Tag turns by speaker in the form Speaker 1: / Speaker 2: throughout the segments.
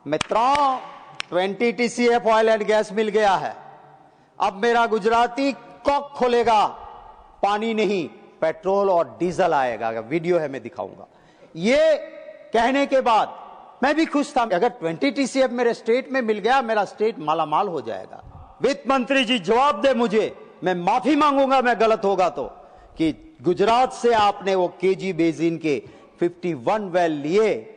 Speaker 1: मित्रों, 20 TCF oil and gas मिल गया है। अब मेरा गुजराती कॉक खोलेगा, पानी नहीं पेट्रोल और डीजल आएगा। वीडियो है, मैं दिखाऊंगा। ये कहने के बाद मैं भी खुश था। अगर 20 TCF मेरे स्टेट में मिल गया, मेरा स्टेट मालामाल हो जाएगा। वित्त मंत्री जी जवाब दे मुझे, मैं माफी मांगूंगा मैं गलत होगा तो, कि गुजरात से आपने वो केजी बेसिन के 51 वेल लिए,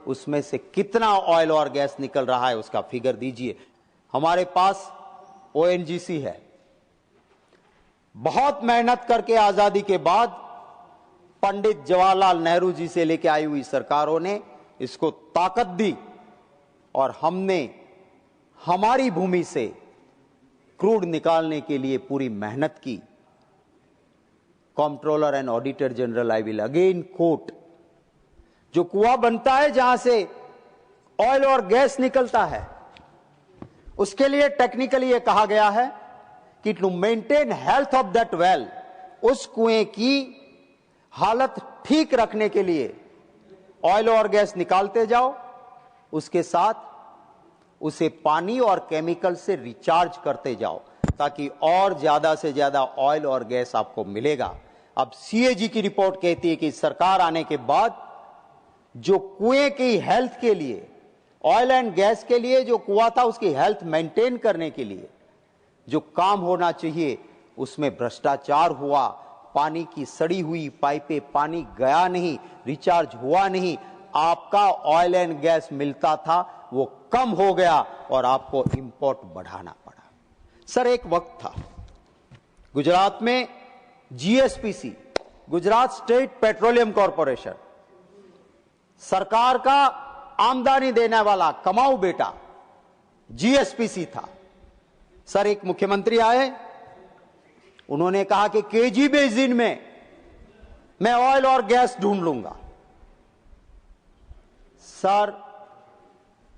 Speaker 1: उसमें से कितना ऑयल और गैस निकल रहा है उसका फिगर दीजिए। हमारे पास ONGC है। बहुत मेहनत करके आजादी के बाद पंडित जवाहरलाल नेहरू जी से लेकर आई हुई सरकारों ने इसको ताकत दी और हमने हमारी भूमि से क्रूड निकालने के लिए पूरी मेहनत की। Controller and auditor general, I will again quote, जो कुआं बनता है जहां से ऑयल और गैस निकलता है, उसके लिए टेक्निकली यह कहा गया है कि to maintain health of that well, उस कुएं की हालत ठीक रखने के लिए ऑयल और गैस निकालते जाओ, उसके साथ उसे पानी और केमिकल से रिचार्ज करते जाओ, ताकि और ज्यादा से ज्यादा ऑयल और गैस आपको मिलेगा। अब CAG की रिपोर्ट कहती है कि सरकार आने के बाद जो कुएं की हेल्थ के लिए, ऑयल एंड गैस के लिए जो कुआं था उसकी हेल्थ मेंटेन करने के लिए जो काम होना चाहिए, उसमें भ्रष्टाचार हुआ। पानी की सड़ी हुई पाइपें, पानी गया नहीं, रिचार्ज हुआ नहीं, आपका ऑयल एंड गैस मिलता था वो कम हो गया और आपको इंपोर्ट बढ़ाना पड़ा। सर, एक वक्त था गुजरात में GSPC, Gujarat state petroleum corporation, सरकार का आमदनी देने वाला कमाऊ बेटा GSPC था। सर, एक मुख्यमंत्री आए, उन्होंने कहा कि केजी बेसिन में मैं ऑयल और गैस ढूंढ लूंगा। सर,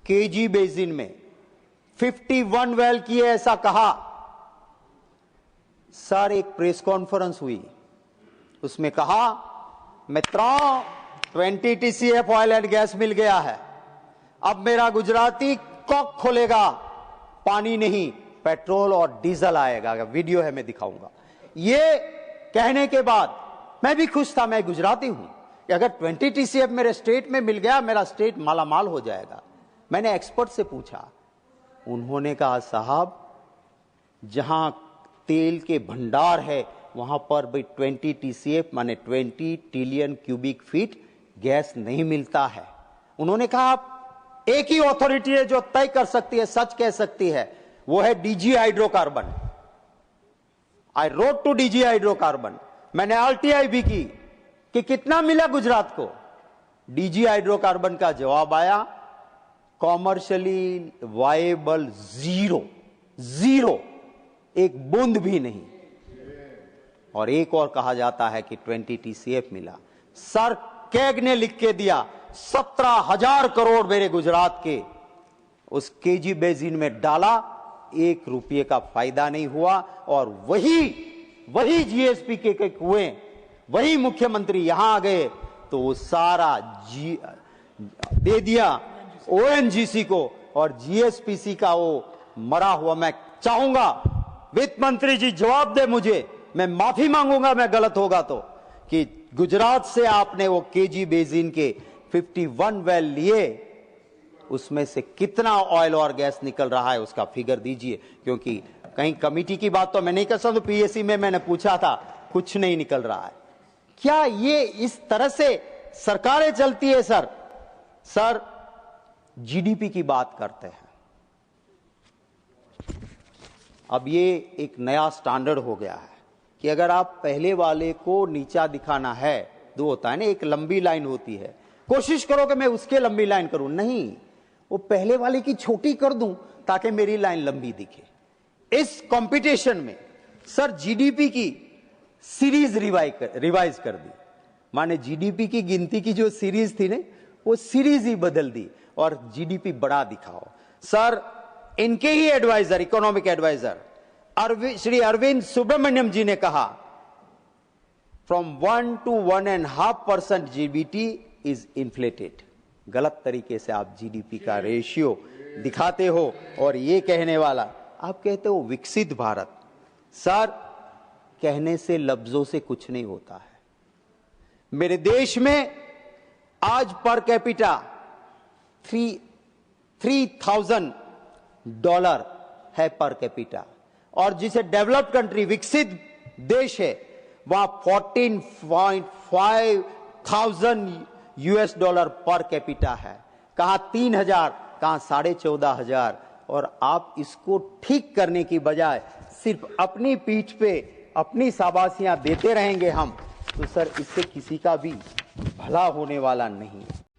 Speaker 1: केजी बेसिन में 51 वेल किए, ऐसा कहा। सर, एक प्रेस कॉन्फ्रेंस हुई, उसमें कहा, मित्रों, 20 TCF ऑयल एंड गैस मिल गया है। अब मेरा गुजराती कॉक खोलेगा, पानी नहीं पेट्रोल और डीजल आएगा। वीडियो है, मैं दिखाऊंगा। ये कहने के बाद मैं भी खुश था, मैं गुजराती हूं, कि अगर 20 TCF मेरे स्टेट में मिल गया, मेरा स्टेट मालामाल हो जाएगा। मैंने एक्सपर्ट से पूछा, उन्होंने कहा, साहब, जहां तेल के भंडार है वहां पर भी 20 TCF माने 20 ट्रिलियन क्यूबिक फीट गैस नहीं मिलता है। उन्होंने कहा, एक ही अथॉरिटी है जो तय कर सकती है, सच कह सकती है, वो है DG hydrocarbon. I wrote to DG hydrocarbon. मैंने RTI भी की कि कितना मिला गुजरात को। DG हाइड्रोकार्बन का जवाब आया, कॉमर्शियली वायबल जीरो, एक बूंद भी नहीं। और एक और कहा जाता है कि 20 TCF मिला। सर, कैग ने लिख के दिया, 17,000 करोड़ मेरे गुजरात के उस केजी बेसिन में डाला, 1 रुपये का फायदा नहीं हुआ। और वही GSP के कुएं, वही मुख्यमंत्री यहां आ गए तो वो सारा दे दिया ONGC को, और GSPC का वो मरा हुआ। मैं चाहूंगा वित्त मंत्री जी जवाब दे मुझे, मैं माफी मांगूंगा मैं गलत होगा तो, कि गुजरात से आपने वो केजी बेसिन के 51 वेल लिए, उसमें से कितना ऑयल और गैस निकल रहा है उसका फिगर दीजिए। क्योंकि कहीं कमेटी की बात तो मैं नहीं कर सकता, PSC में मैंने पूछा था, कुछ नहीं निकल रहा है। क्या ये इस तरह से सरकारें चलती है? सर, GDP की बात करते हैं। अब ये एक नया स्टैंडर्ड हो गया है कि अगर आप पहले वाले को नीचा दिखाना है, दो होता है ना, एक लंबी लाइन होती है, कोशिश करो कि मैं उसके लंबी लाइन करूं, नहीं, वो पहले वाले की छोटी कर दूं ताकि मेरी लाइन लंबी दिखे। इस कंपटीशन में सर GDP की सीरीज रिवाइज कर दी, माने GDP की गिनती की जो सीरीज थी ना, वो सीरीज ही बदल दी और GDP बड़ा दिखाओ। सर, इनके ही adviser, economic adviser Shri Arvind Subramanian ji ने कहा, from 1 to 1.5% GDP is inflated. गलत तरीके से आप जीडीपी का रेशियो दिखाते हो और ये कहने वाला, आप कहते हो विकसित भारत। सर, कहने से, लफ्जों से कुछ नहीं होता है। मेरे देश में आज पर कैपिटा $3,000 है पर कैपिटा, और जिसे डेवलप्ड कंट्री, विकसित देश है, वहां $14,500 पर कैपिटा है। कहां 3,000, कहां 14,500। और आप इसको ठीक करने की बजाय सिर्फ अपनी पीठ पे अपनी शाबाशियां देते रहेंगे हम, तो सर इससे किसी का भी भला होने वाला नहीं है।